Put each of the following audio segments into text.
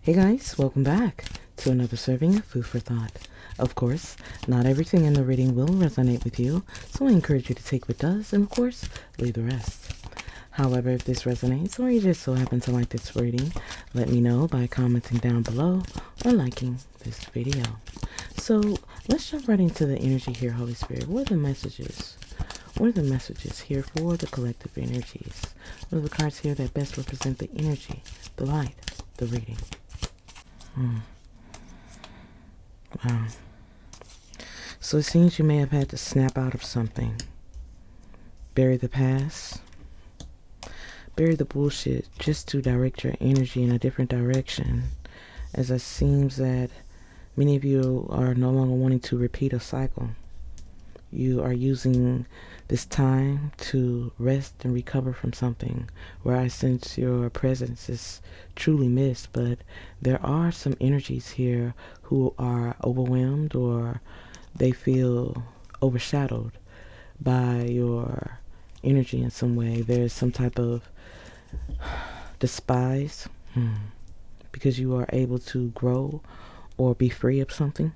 Hey guys, welcome back to another serving of food for thought. Of course, not everything in the reading will resonate with you, so I encourage you to take what does and of course, leave the rest. However, if this resonates or you just so happen to like this reading, let me know by commenting down below or liking this video. So let's jump right into the energy here, Holy Spirit. What are the messages? What are the messages here for the collective energies? What are the cards here that best represent the energy, the light, the reading? Wow. So it seems you may have had to snap out of something. Bury the past. Bury the bullshit just to direct your energy in a different direction. As it seems that many of you are no longer wanting to repeat a cycle. You are using this time to rest and recover from something where I sense your presence is truly missed, but there are some energies here who are overwhelmed or they feel overshadowed by your energy in some way. There's some type of despise because you are able to grow or be free of something.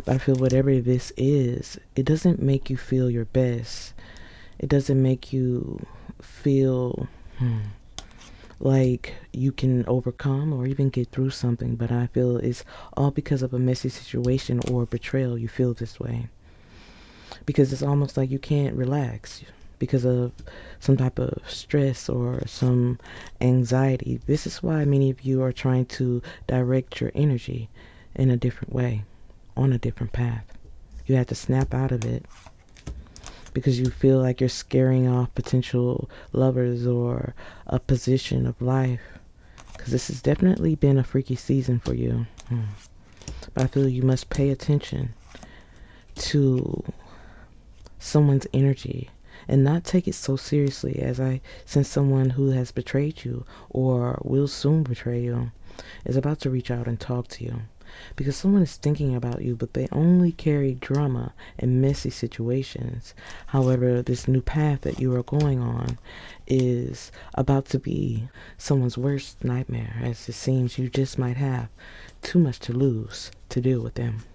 But I feel whatever this is, it doesn't make you feel your best. It doesn't make you feel like you can overcome or even get through something. But I feel it's all because of a messy situation or betrayal you feel this way. Because it's almost like you can't relax because of some type of stress or some anxiety. This is why many of you are trying to direct your energy in a different way. On a different path. You have to snap out of it because you feel like you're scaring off potential lovers or a position of life, because this has definitely been a freaky season for you. But I feel you must pay attention to someone's energy and not take it so seriously, as I sense someone who has betrayed you or will soon betray you is about to reach out and talk to you. Because someone is thinking about you, but they only carry drama and messy situations. However, this new path that you are going on is about to be someone's worst nightmare, as it seems you just might have too much to lose to deal with them.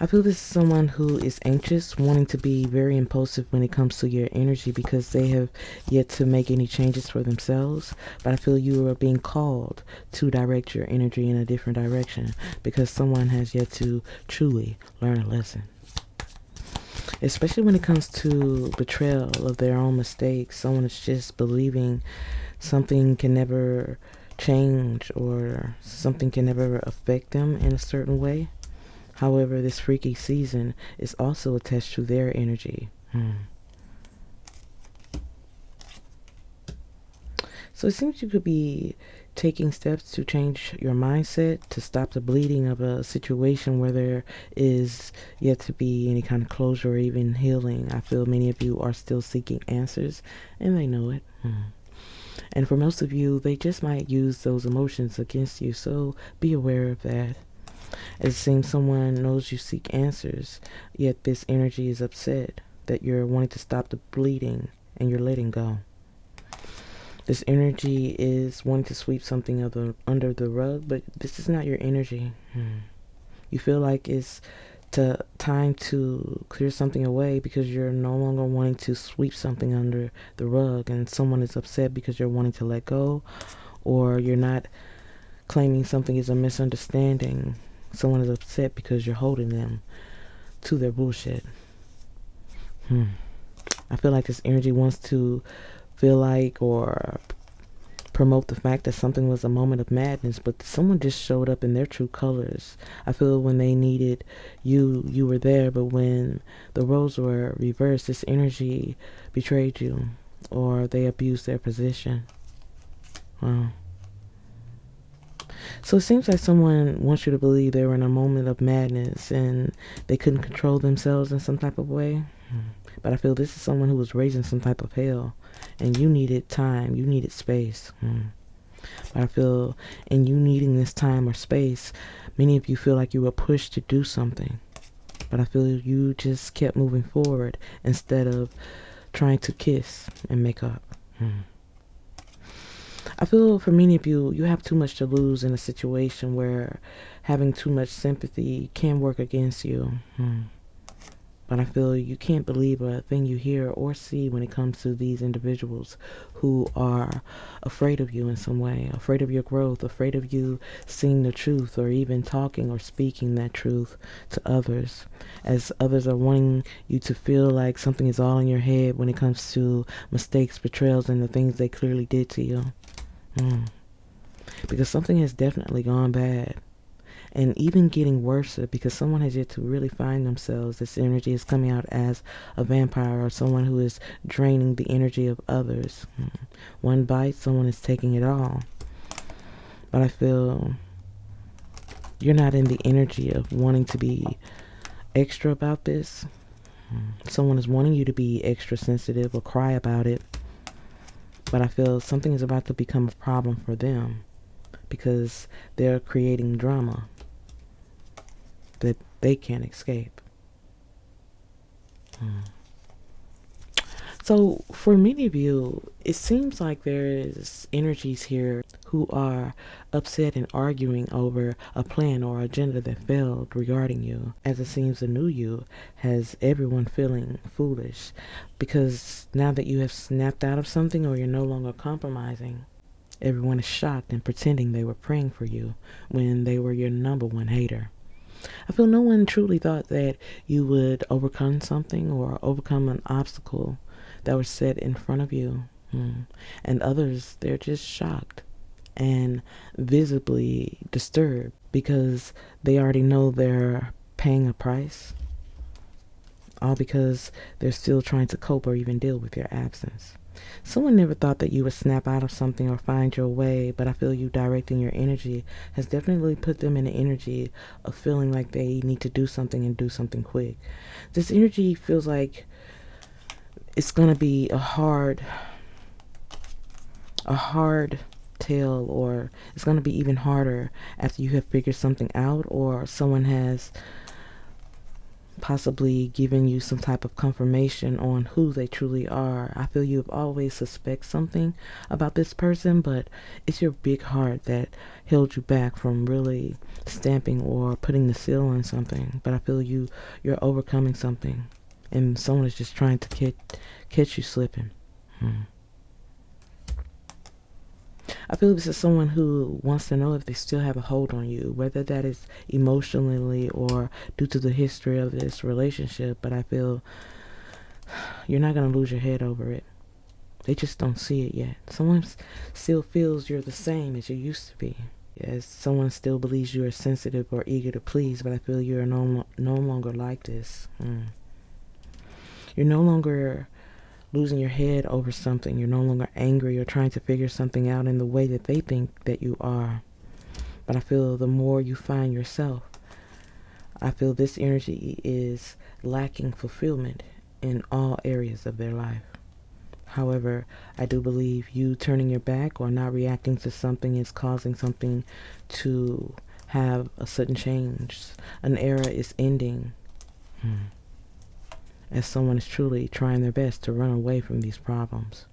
I feel this is someone who is anxious, wanting to be very impulsive when it comes to your energy because they have yet to make any changes for themselves. But I feel you are being called to direct your energy in a different direction because someone has yet to truly learn a lesson. Especially when it comes to betrayal of their own mistakes. Someone is just believing something can never change or something can never affect them in a certain way. However, this freaky season is also attached to their energy. So it seems you could be taking steps to change your mindset, to stop the bleeding of a situation where there is yet to be any kind of closure or even healing. I feel many of you are still seeking answers, and they know it. And for most of you, they just might use those emotions against you, so be aware of that. It seems someone knows you seek answers, yet this energy is upset that you're wanting to stop the bleeding and you're letting go. This energy is wanting to sweep something under the rug, but this is not your energy. You feel like it's time to clear something away because you're no longer wanting to sweep something under the rug, and someone is upset because you're wanting to let go, or you're not claiming something is a misunderstanding. Someone is upset because you're holding them to their bullshit. I feel like this energy wants to feel like or promote the fact that something was a moment of madness, but someone just showed up in their true colors. I feel when they needed you, you were there, but when the roles were reversed, this energy betrayed you or they abused their position. Wow. So it seems like someone wants you to believe they were in a moment of madness and they couldn't control themselves in some type of way. But I feel this is someone who was raised in some type of hell and you needed time, you needed space. But I feel in you needing this time or space, many of you feel like you were pushed to do something. But I feel you just kept moving forward instead of trying to kiss and make up. I feel for many of you, you have too much to lose in a situation where having too much sympathy can work against you. But I feel you can't believe a thing you hear or see when it comes to these individuals who are afraid of you in some way, afraid of your growth, afraid of you seeing the truth or even talking or speaking that truth to others, as others are wanting you to feel like something is all in your head when it comes to mistakes, betrayals, and the things they clearly did to you. Because something has definitely gone bad. And even getting worse because someone has yet to really find themselves. This energy is coming out as a vampire or someone who is draining the energy of others. One bite, someone is taking it all. But I feel you're not in the energy of wanting to be extra about this. Someone is wanting you to be extra sensitive or cry about it. But I feel something is about to become a problem for them because they're creating drama that they can't escape. So for many of you, it seems like there is energies here who are upset and arguing over a plan or agenda that failed regarding you, as it seems the new you has everyone feeling foolish because now that you have snapped out of something or you're no longer compromising, everyone is shocked and pretending they were praying for you when they were your number one hater. I feel no one truly thought that you would overcome something or overcome an obstacle that was set in front of you. And others, they're just shocked and visibly disturbed because they already know they're paying a price. All because they're still trying to cope or even deal with your absence. Someone never thought that you would snap out of something or find your way, but I feel you directing your energy has definitely put them in the energy of feeling like they need to do something and do something quick. This energy feels like it's going to be a hard tale, or it's going to be even harder after you have figured something out or someone has possibly giving you some type of confirmation on who they truly are. I feel you have always suspect something about this person, but it's your big heart that held you back from really stamping or putting the seal on something. But I feel you're overcoming something, and someone is just trying to catch you slipping. I feel this is someone who wants to know if they still have a hold on you, whether that is emotionally or due to the history of this relationship, but I feel you're not going to lose your head over it. They just don't see it yet. Someone still feels you're the same as you used to be. Yes, someone still believes you are sensitive or eager to please, but I feel you are no longer like this. You're no longer losing your head over something. You're no longer angry or trying to figure something out in the way that they think that you are. But I feel the more you find yourself, I feel this energy is lacking fulfillment in all areas of their life. However, I do believe you turning your back or not reacting to something is causing something to have a sudden change. An era is ending. As someone is truly trying their best to run away from these problems.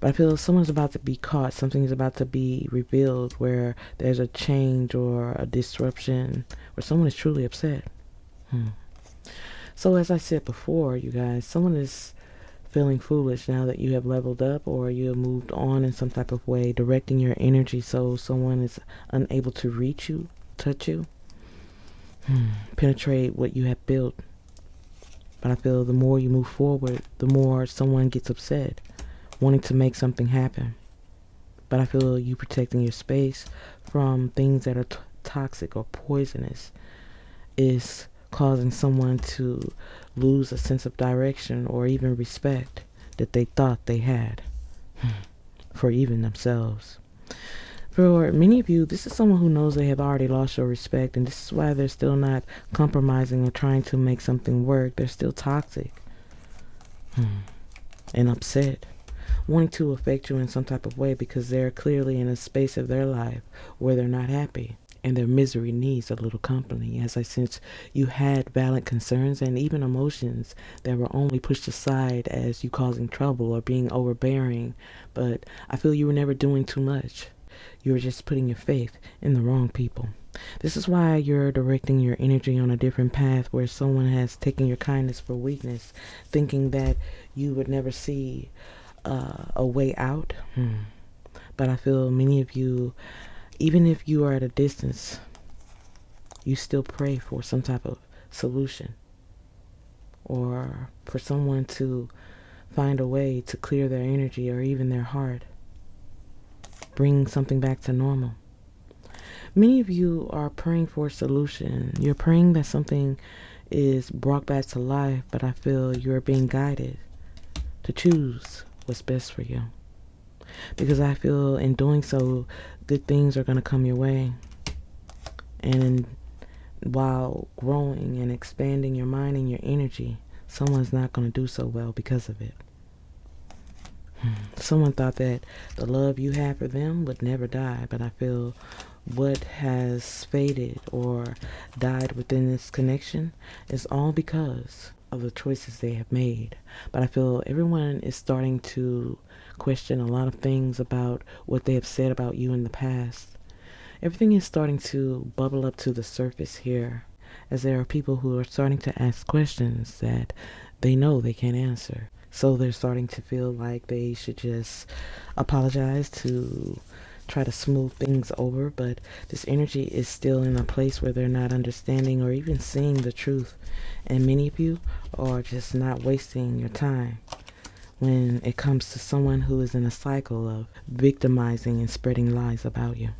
But I feel someone's about to be caught. Something is about to be revealed where there's a change or a disruption where someone is truly upset. So as I said before, you guys, someone is feeling foolish now that you have leveled up or you have moved on in some type of way, directing your energy so someone is unable to reach you, touch you, penetrate what you have built. But I feel the more you move forward, the more someone gets upset, wanting to make something happen. But I feel you protecting your space from things that are toxic or poisonous is causing someone to lose a sense of direction or even respect that they thought they had for even themselves. For many of you, this is someone who knows they have already lost your respect, and this is why they're still not compromising or trying to make something work. They're still toxic and upset, wanting to affect you in some type of way because they're clearly in a space of their life where they're not happy. and their misery needs a little company, as I sense you had valid concerns and even emotions that were only pushed aside as you causing trouble or being overbearing, but I feel you were never doing too much. You were just putting your faith in the wrong people. This is why you're directing your energy on a different path where someone has taken your kindness for weakness, thinking that you would never see a way out. But I feel many of you, even if you are at a distance, you still pray for some type of solution or for someone to find a way to clear their energy or even their heart, bring something back to normal. Many of you are praying for a solution. You're praying that something is brought back to life, but I feel you're being guided to choose what's best for you. Because I feel in doing so, good things are going to come your way. And while growing and expanding your mind and your energy, someone's not going to do so well because of it. Someone thought that the love you had for them would never die, but I feel what has faded or died within this connection is all because of the choices they have made. But I feel everyone is starting to question a lot of things about what they have said about you in the past. Everything is starting to bubble up to the surface here, as there are people who are starting to ask questions that they know they can't answer. So they're starting to feel like they should just apologize to try to smooth things over, but this energy is still in a place where they're not understanding or even seeing the truth. And many of you are just not wasting your time when it comes to someone who is in a cycle of victimizing and spreading lies about you,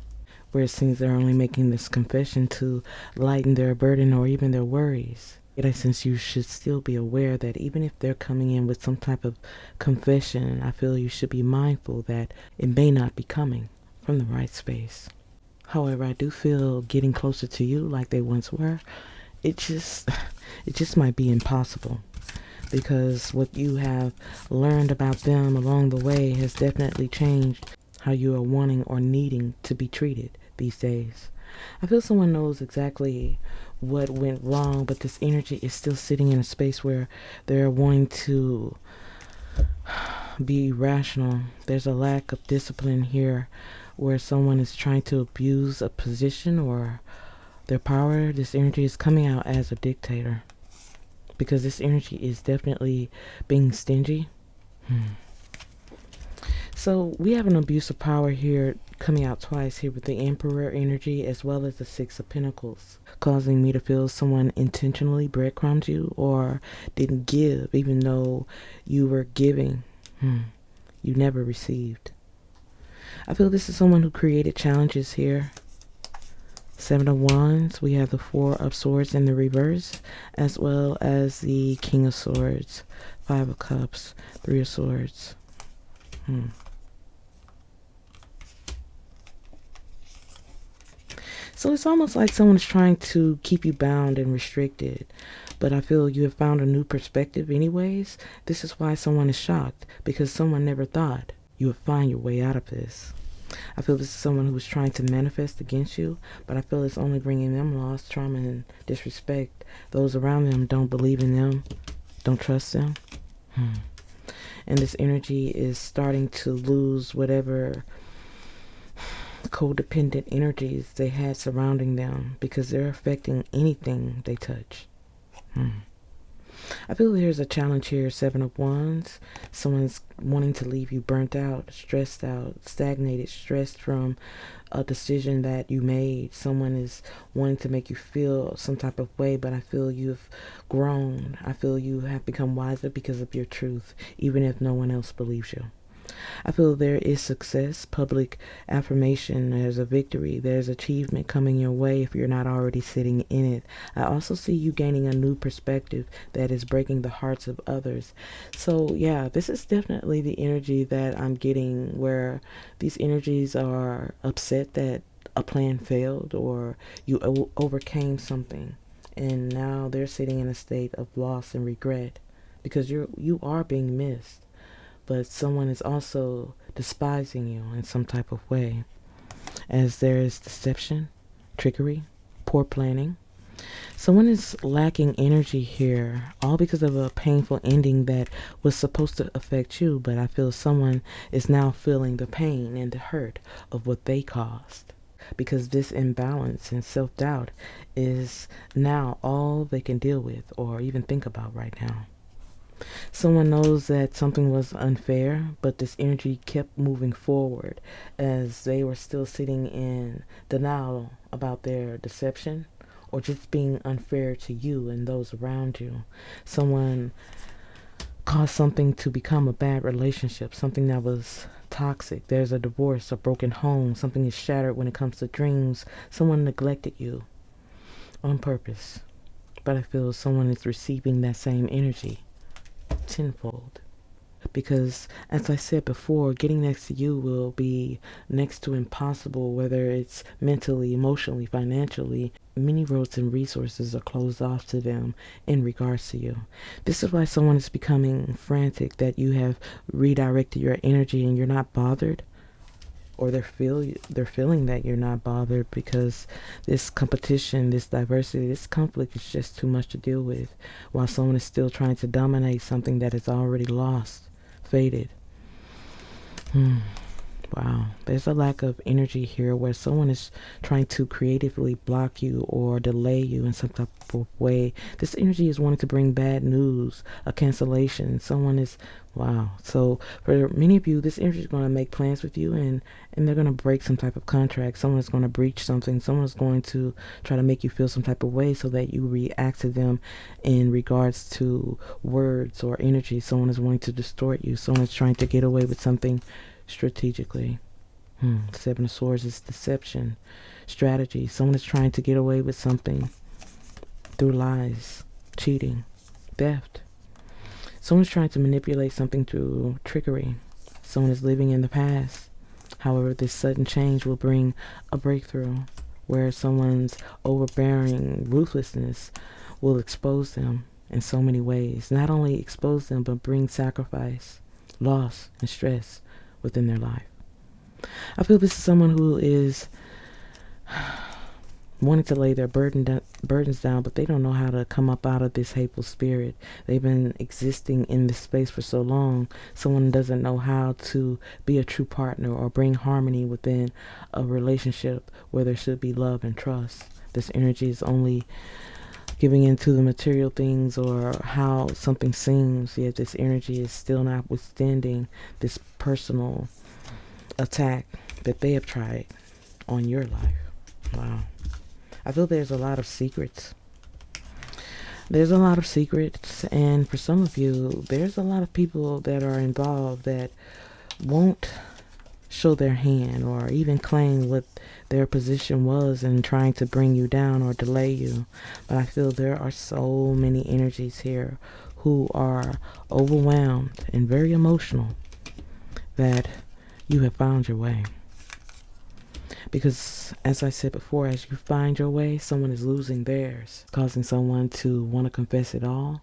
where it seems they're only making this confession to lighten their burden or even their worries. Yet I sense you should still be aware that even if they're coming in with some type of confession, I feel you should be mindful that it may not be coming from the right space. However, I do feel getting closer to you like they once were, it just might be impossible, because what you have learned about them along the way has definitely changed how you are wanting or needing to be treated these days. I feel someone knows exactly what went wrong, but this energy is still sitting in a space where they're wanting to be rational. There's a lack of discipline here where someone is trying to abuse a position or their power. This energy is coming out as a dictator because this energy is definitely being stingy. So we have an abuse of power here coming out twice here with the Emperor energy as well as the Six of Pentacles, causing me to feel someone intentionally breadcrumbed you or didn't give even though you were giving. You never received. I feel this is someone who created challenges here. Seven of Wands, we have the Four of Swords in the reverse, as well as the King of Swords, Five of Cups, Three of Swords. So it's almost like someone is trying to keep you bound and restricted. But I feel you have found a new perspective anyways. This is why someone is shocked, because someone never thought you would find your way out of this. I feel this is someone who is trying to manifest against you, but I feel it's only bringing them loss, trauma, and disrespect. Those around them don't believe in them, don't trust them. And this energy is starting to lose whatever codependent energies they had surrounding them, because they're affecting anything they touch. I feel there's a challenge here, Seven of Wands. Someone's wanting to leave you burnt out, stressed out, stagnated, stressed from a decision that you made. Someone is wanting to make you feel some type of way, but I feel you've grown. I feel you have become wiser because of your truth, even if no one else believes you. I feel there is success, public affirmation, there's a victory, there's achievement coming your way if you're not already sitting in it. I also see you gaining a new perspective that is breaking the hearts of others. So yeah, this is definitely the energy that I'm getting, where these energies are upset that a plan failed or you overcame something, and now they're sitting in a state of loss and regret because you are being missed. But someone is also despising you in some type of way, as there is deception trickery, poor planning. Someone is lacking energy here, all because of a painful ending that was supposed to affect you, but I feel someone is now feeling the pain and the hurt of what they caused. Because this imbalance and self doubt is now all they can deal with or even think about right now. Someone knows that something was unfair, but this energy kept moving forward as they were still sitting in denial about their deception or just being unfair to you and those around you. Someone caused something to become a bad relationship, something that was toxic. There's a divorce, a broken home, something is shattered when it comes to dreams. Someone neglected you on purpose. But I feel someone is receiving that same energy tenfold. Because, as I said before, getting next to you will be next to impossible, whether it's mentally, emotionally, financially. Many roads and resources are closed off to them in regards to you. This is why someone is becoming frantic, that you have redirected your energy and you're not bothered, or they're feeling that you're not bothered because this competition, this diversity, this conflict is just too much to deal with, while someone is still trying to dominate something that is already lost, faded. Wow, there's a lack of energy here where someone is trying to creatively block you or delay you in some type of way. This energy is wanting to bring bad news, a cancellation. Someone is, wow. So for many of you, this energy is going to make plans with you, and they're going to break some type of contract. Someone is going to breach something. Someone is going to try to make you feel some type of way so that you react to them in regards to words or energy. Someone is wanting to distort you. Someone is trying to get away with something strategically. Seven of Swords is deception, strategy. Someone is trying to get away with something through lies, cheating, theft. Someone is trying to manipulate something through trickery. Someone is living in the past. However, this sudden change will bring a breakthrough where someone's overbearing ruthlessness will expose them in so many ways. Not only expose them, but bring sacrifice, loss, and stress within their life. I feel this is someone who is wanting to lay their burdens down, but they don't know how to come up out of this hateful spirit. They've been existing in this space for so long. Someone doesn't know how to be a true partner or bring harmony within a relationship where there should be love and trust. This energy is only giving into the material things or how something seems, yet this energy is still not withstanding this personal attack that they have tried on your life. Wow. I feel there's a lot of secrets. There's a lot of secrets, and for some of you, there's a lot of people that are involved that won't show their hand or even claim what their position was in trying to bring you down or delay you. But I feel there are so many energies here who are overwhelmed and very emotional that you have found your way. Because, as I said before, as you find your way, someone is losing theirs, causing someone to want to confess it all.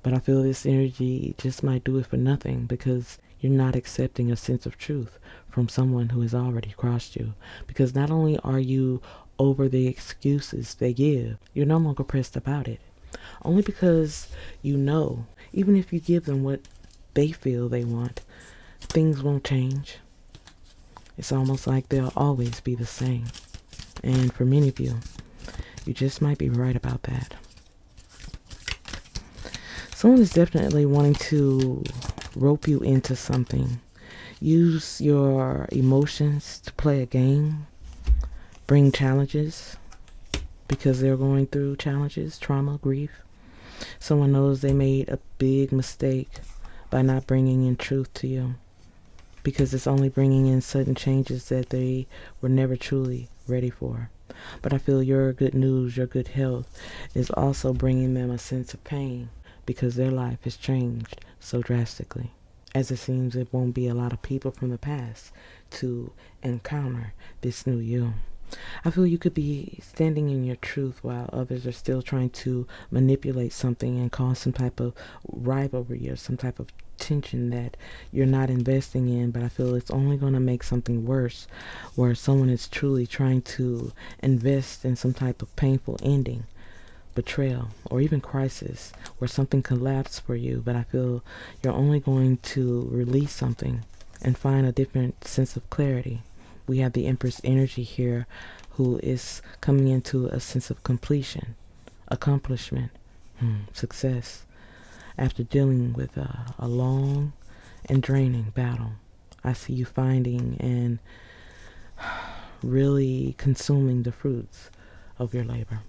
But I feel this energy just might do it for nothing because you're not accepting a sense of truth from someone who has already crossed you. Because not only are you over the excuses they give, you're no longer pressed about it. Only because you know, even if you give them what they feel they want, things won't change. It's almost like they'll always be the same. And for many of you, you just might be right about that. Someone is definitely wanting to rope you into something. Use your emotions to play a game. Bring challenges because they're going through challenges, trauma, grief. Someone knows they made a big mistake by not bringing in truth to you, because it's only bringing in sudden changes that they were never truly ready for. But I feel your good news, your good health is also bringing them a sense of pain because their life has changed so drastically. As it seems it won't be a lot of people from the past to encounter this new you. I feel you could be standing in your truth while others are still trying to manipulate something and cause some type of rivalry or some type of tension that you're not investing in, but I feel it's only going to make something worse, where someone is truly trying to invest in some type of painful ending, betrayal, or even crisis, where something collapsed for you, but I feel you're only going to release something and find a different sense of clarity. We have the Empress energy here, who is coming into a sense of completion, accomplishment, success, after dealing with a long and draining battle. I see you finding and really consuming the fruits of your labor.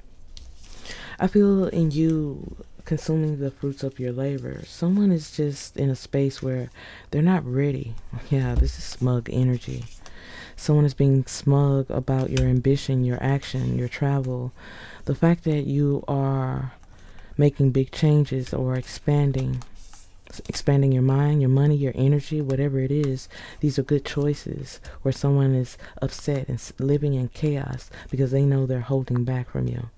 I feel in you consuming the fruits of your labor, someone is just in a space where they're not ready. Yeah, this is smug energy. Someone is being smug about your ambition, your action, your travel. The fact that you are making big changes or expanding your mind, your money, your energy, whatever it is. These are good choices where someone is upset and living in chaos because they know they're holding back from you.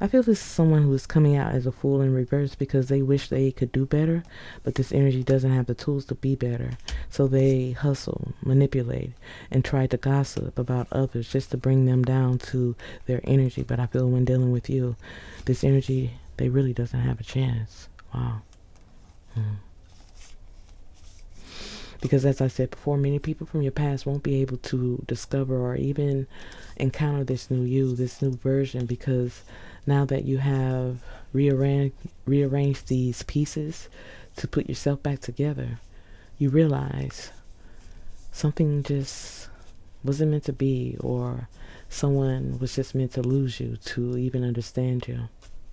I feel this is someone who is coming out as a fool in reverse because they wish they could do better, but this energy doesn't have the tools to be better. So they hustle, manipulate, and try to gossip about others just to bring them down to their energy. But I feel when dealing with you, this energy, they really doesn't have a chance. Wow. Because as I said before, many people from your past won't be able to discover or even encounter this new you, this new version, because now that you have rearranged these pieces to put yourself back together, you realize something just wasn't meant to be, or someone was just meant to lose you to even understand you.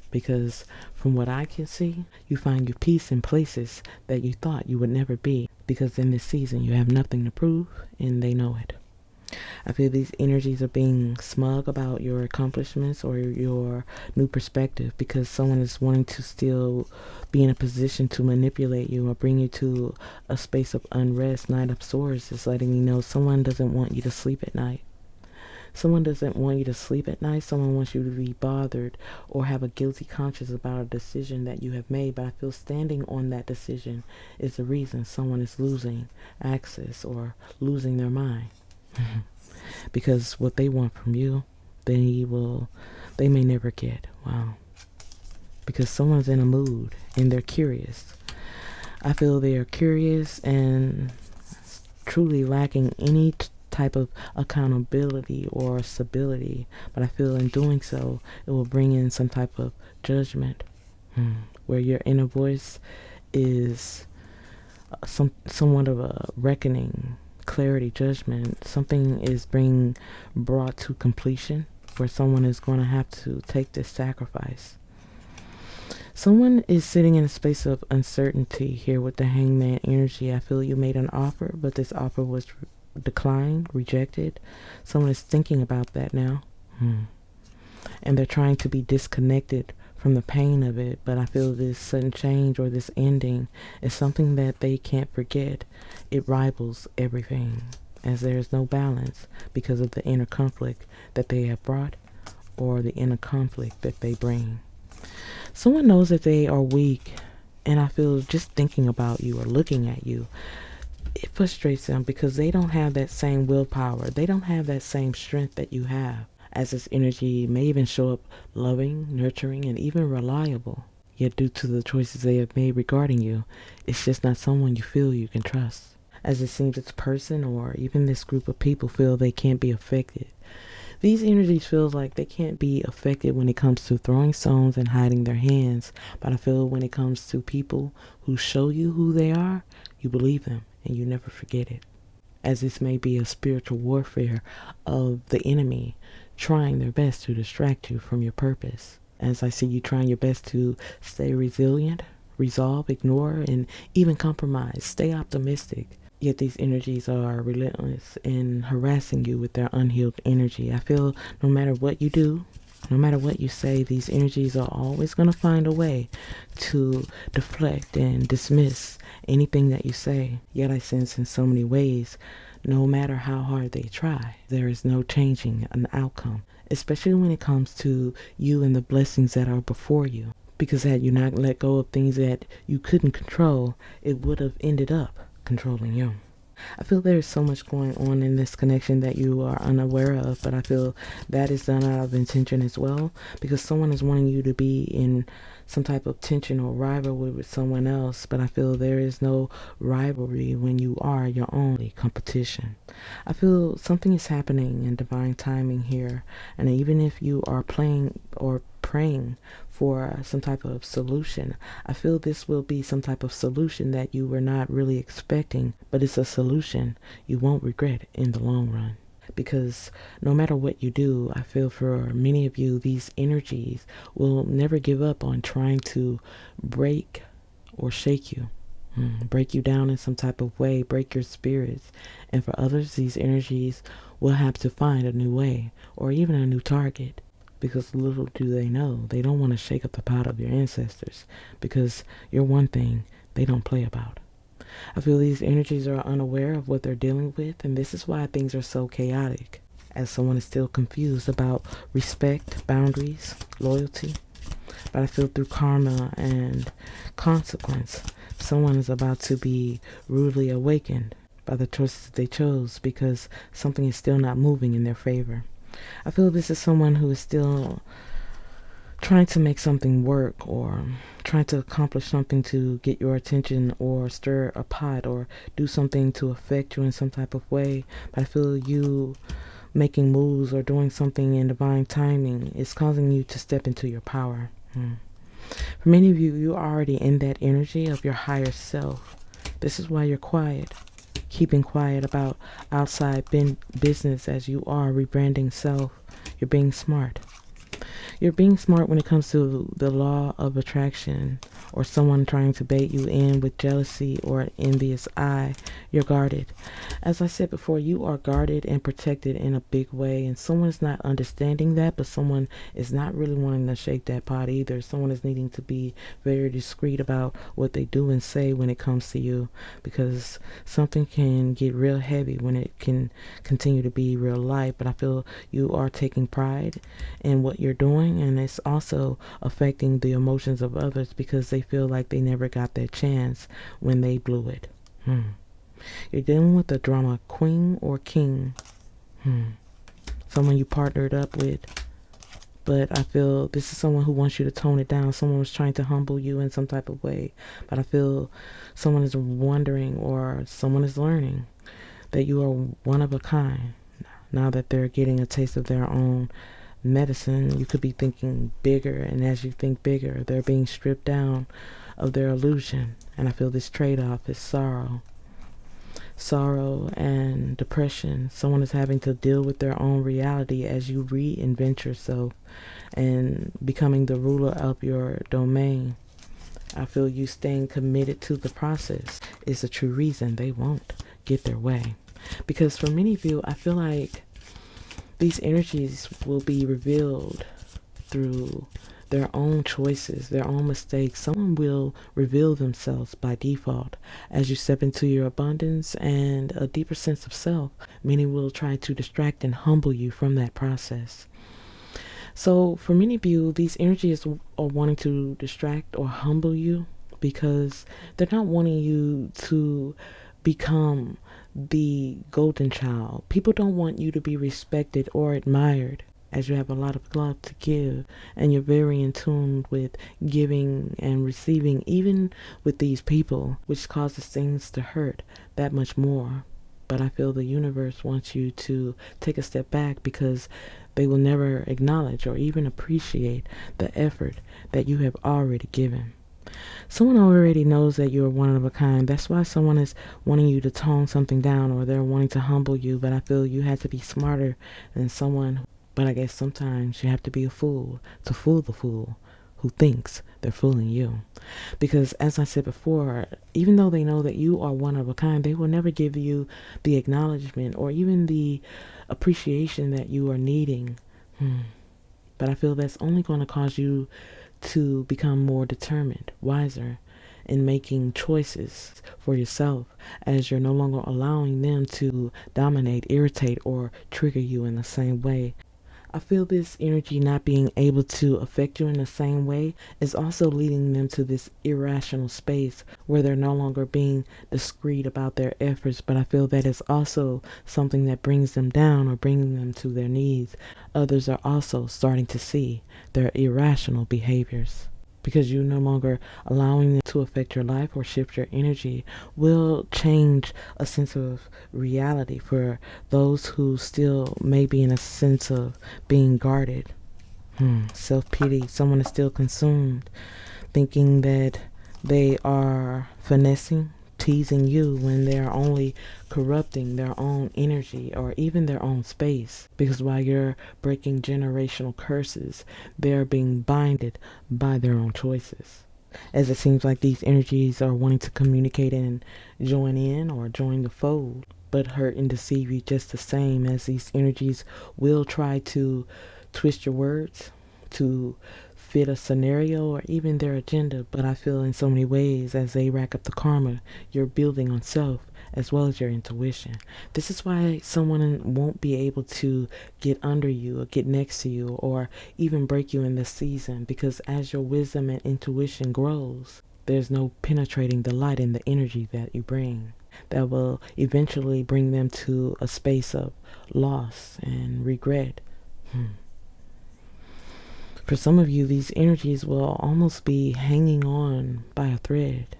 Because from what I can see, you find your peace in places that you thought you would never be. Because in this season, you have nothing to prove, and they know it. I feel these energies are being smug about your accomplishments or your new perspective, because someone is wanting to still be in a position to manipulate you or bring you to a space of unrest. Knight of Swords is letting me know someone doesn't want you to sleep at night. Someone doesn't want you to sleep at night. Someone wants you to be bothered or have a guilty conscience about a decision that you have made. But I feel standing on that decision is the reason someone is losing access or losing their mind. Because what they want from you, they may never get. Wow. Because someone's in a mood and they're curious. I feel they are curious and truly lacking any type of accountability or stability, but I feel in doing so it will bring in some type of judgment, where your inner voice is somewhat of a reckoning, clarity, judgment. Something is being brought to completion where someone is going to have to take this sacrifice. Someone is sitting in a space of uncertainty here with the Hangman energy. I feel you made an offer, but this offer was declined, rejected. Someone is thinking about that now. And they're trying to be disconnected from the pain of it, but I feel this sudden change or this ending is something that they can't forget. It rivals everything, as there is no balance because of the inner conflict that they have brought or the inner conflict that they bring. Someone knows that they are weak, and I feel just thinking about you or looking at you, it frustrates them because they don't have that same willpower. They don't have that same strength that you have, as this energy may even show up loving, nurturing, and even reliable. Yet due to the choices they have made regarding you, it's just not someone you feel you can trust. As it seems this person or even this group of people feel they can't be affected. These energies feel like they can't be affected when it comes to throwing stones and hiding their hands, but I feel when it comes to people who show you who they are, you believe them and you never forget it. As this may be a spiritual warfare of the enemy trying their best to distract you from your purpose. As I see you trying your best to stay resilient, resolve, ignore, and even compromise, stay optimistic. Yet these energies are relentless in harassing you with their unhealed energy. I feel no matter what you do, no matter what you say, these energies are always going to find a way to deflect and dismiss anything that you say. Yet I sense in so many ways, no matter how hard they try, there is no changing an outcome, especially when it comes to you and the blessings that are before you. Because had you not let go of things that you couldn't control, it would have ended up controlling you. I feel there is so much going on in this connection that you are unaware of, but I feel that is done out of intention as well, because someone is wanting you to be in some type of tension or rivalry with someone else, but I feel there is no rivalry when you are your only competition. I feel something is happening in divine timing here, and even if you are playing or praying for some type of solution, I feel this will be some type of solution that you were not really expecting, but it's a solution you won't regret in the long run. Because no matter what you do, I feel for many of you, these energies will never give up on trying to break or shake you. Break you down in some type of way, break your spirits. And for others, these energies will have to find a new way or even a new target. Because little do they know, they don't want to shake up the pot of your ancestors, because you're one thing they don't play about. I feel these energies are unaware of what they're dealing with, and this is why things are so chaotic, as someone is still confused about respect, boundaries, loyalty. But I feel through karma and consequence, someone is about to be rudely awakened by the choices they chose, because something is still not moving in their favor. I feel this is someone who is still trying to make something work, or trying to accomplish something to get your attention, or stir a pot, or do something to affect you in some type of way. But I feel you making moves or doing something in divine timing is causing you to step into your power. For many of you, you're already in that energy of your higher self. This is why you're quiet. Keeping quiet about outside business, as you are rebranding self. You're being smart. You're being smart when it comes to the law of attraction, or someone trying to bait you in with jealousy or an envious eye. You're guarded. As I said before, you are guarded and protected in a big way, and someone is not understanding that, but someone is not really wanting to shake that pot either. Someone is needing to be very discreet about what they do and say when it comes to you, because something can get real heavy when it can continue to be real light. But I feel you are taking pride in what you're doing, and it's also affecting the emotions of others, because they feel like they never got that chance when they blew it. You're dealing with a drama queen or king. Someone you partnered up with. But I feel this is someone who wants you to tone it down. Someone was trying to humble you in some type of way. But I feel someone is wondering, or someone is learning, that you are one of a kind. Now that they're getting a taste of their own medicine, you could be thinking bigger, and as you think bigger, they're being stripped down of their illusion. And I feel this trade-off is sorrow and depression. Someone is having to deal with their own reality as you reinvent yourself and becoming the ruler of your domain. I feel you staying committed to the process is the true reason they won't get their way. Because for many of you, I feel like these energies will be revealed through their own choices, their own mistakes. Someone will reveal themselves by default as you step into your abundance and a deeper sense of self. Many will try to distract and humble you from that process. So for many of you, these energies are wanting to distract or humble you because they're not wanting you to become the golden child. People don't want you to be respected or admired, as you have a lot of love to give, and you're very in tune with giving and receiving, even with these people, which causes things to hurt that much more. But I feel the universe wants you to take a step back, because they will never acknowledge or even appreciate the effort that you have already given. Someone already knows that you're one of a kind. That's why someone is wanting you to tone something down, or they're wanting to humble you. But I feel you have to be smarter than someone. But I guess sometimes you have to be a fool to fool the fool who thinks they're fooling you. Because as I said before, even though they know that you are one of a kind, they will never give you the acknowledgement or even the appreciation that you are needing. But I feel that's only going to cause you to become more determined, wiser, in making choices for yourself, as you're no longer allowing them to dominate, irritate, or trigger you in the same way. I feel this energy not being able to affect you in the same way is also leading them to this irrational space where they're no longer being discreet about their efforts, but I feel that is also something that brings them down or bringing them to their knees. Others are also starting to see their irrational behaviors. Because you no longer allowing them to affect your life or shift your energy will change a sense of reality for those who still may be in a sense of being guarded. Self-pity. Someone is still consumed, thinking that they are finessing, teasing you when they are only corrupting their own energy or even their own space. Because while you're breaking generational curses, they are being binded by their own choices. As it seems like these energies are wanting to communicate and join in or join the fold, but hurt and deceive you just the same, as these energies will try to twist your words to fit a scenario or even their agenda. But I feel in so many ways, as they rack up the karma, you're building on self as well as your intuition. This is why someone won't be able to get under you or get next to you or even break you in this season, because as your wisdom and intuition grows, there's no penetrating the light and the energy that you bring that will eventually bring them to a space of loss and regret. For some of you, these energies will almost be hanging on by a thread,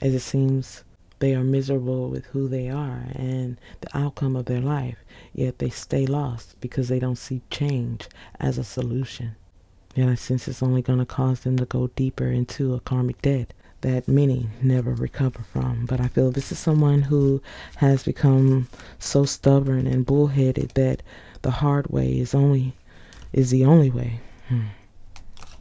as it seems they are miserable with who they are and the outcome of their life, yet they stay lost because they don't see change as a solution. Yet I sense it's only going to cause them to go deeper into a karmic debt that many never recover from. But I feel this is someone who has become so stubborn and bullheaded that the hard way is the only way.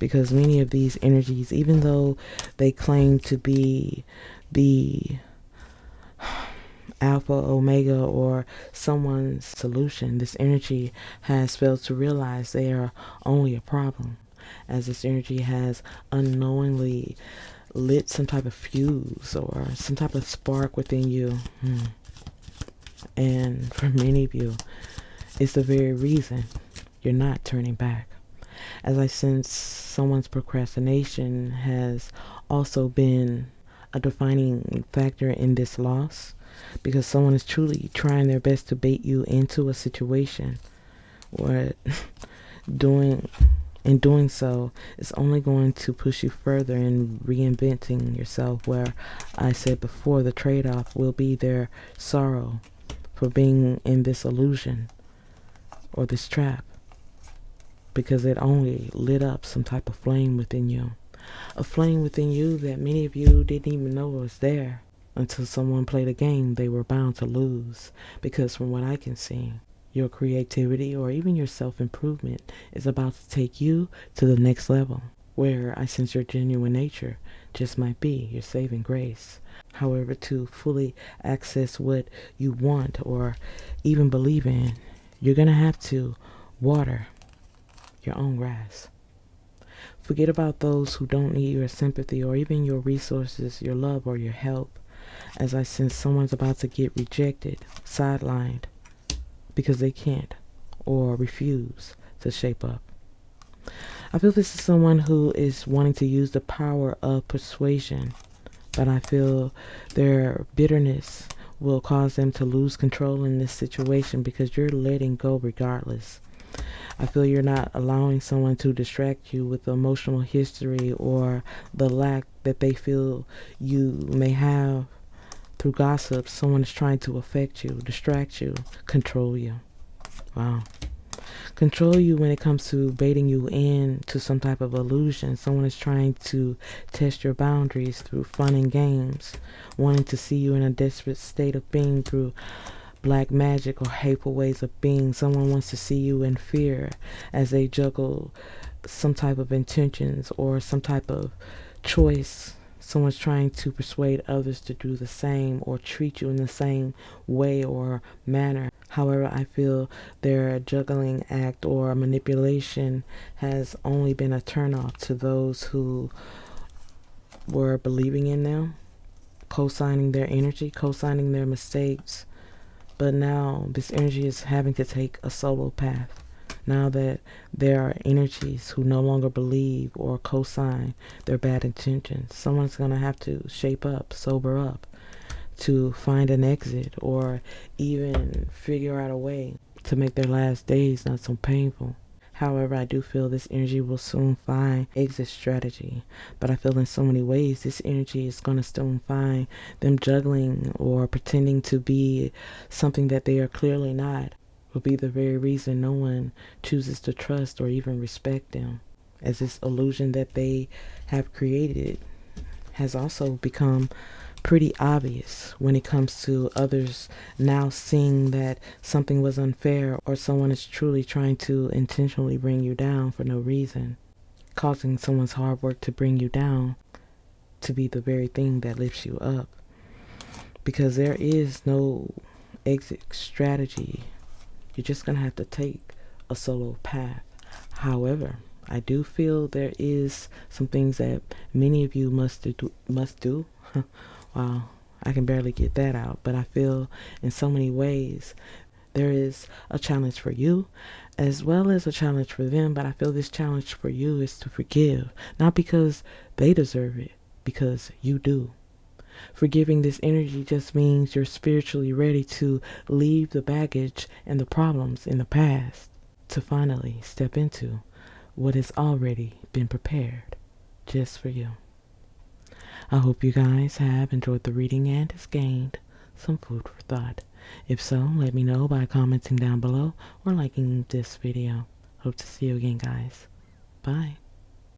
Because many of these energies, even though they claim to be the alpha, omega, or someone's solution, this energy has failed to realize they are only a problem, as this energy has unknowingly lit some type of fuse or some type of spark within you. And for many of you, it's the very reason you're not turning back. As I sense someone's procrastination has also been a defining factor in this loss, because someone is truly trying their best to bait you into a situation where doing so is only going to push you further in reinventing yourself, where I said before the trade-off will be their sorrow for being in this illusion or this trap, because it only lit up some type of flame within you. A flame within you that many of you didn't even know was there until someone played a game they were bound to lose. Because from what I can see, your creativity or even your self-improvement is about to take you to the next level, where I sense your genuine nature just might be your saving grace. However, to fully access what you want or even believe in, you're going to have to water your own grass. Forget about those who don't need your sympathy or even your resources, your love, or your help, as I sense someone's about to get rejected, sidelined, because they can't or refuse to shape up. I feel this is someone who is wanting to use the power of persuasion, but I feel their bitterness will cause them to lose control in this situation, because you're letting go regardless. I feel you're not allowing someone to distract you with the emotional history or the lack that they feel you may have through gossip. Someone is trying to affect you, distract you, control you. Wow. Control you when it comes to baiting you in to some type of illusion. Someone is trying to test your boundaries through fun and games, wanting to see you in a desperate state of being through black magic or hateful ways of being. Someone wants to see you in fear as they juggle some type of intentions or some type of choice. Someone's trying to persuade others to do the same or treat you in the same way or manner. However, I feel their juggling act or manipulation has only been a turnoff to those who were believing in them, co-signing their energy, co-signing their mistakes. But now this energy is having to take a solo path. Now that there are energies who no longer believe or co-sign their bad intentions, someone's going to have to shape up, sober up, to find an exit or even figure out a way to make their last days not so painful. However, I do feel this energy will soon find exit strategy. But I feel in so many ways this energy is going to soon find them juggling or pretending to be something that they are clearly not. Will be the very reason no one chooses to trust or even respect them, as this illusion that they have created has also become pretty obvious when it comes to others now seeing that something was unfair or someone is truly trying to intentionally bring you down for no reason, causing someone's hard work to bring you down to be the very thing that lifts you up. Because there is no exit strategy. You're just going to have to take a solo path. However, I do feel there is some things that many of you must do. Wow, I can barely get that out. But I feel in so many ways there is a challenge for you as well as a challenge for them. But I feel this challenge for you is to forgive, not because they deserve it, because you do. Forgiving this energy just means you're spiritually ready to leave the baggage and the problems in the past to finally step into what has already been prepared just for you. I hope you guys have enjoyed the reading and has gained some food for thought. If so, let me know by commenting down below or liking this video. Hope to see you again, guys. Bye.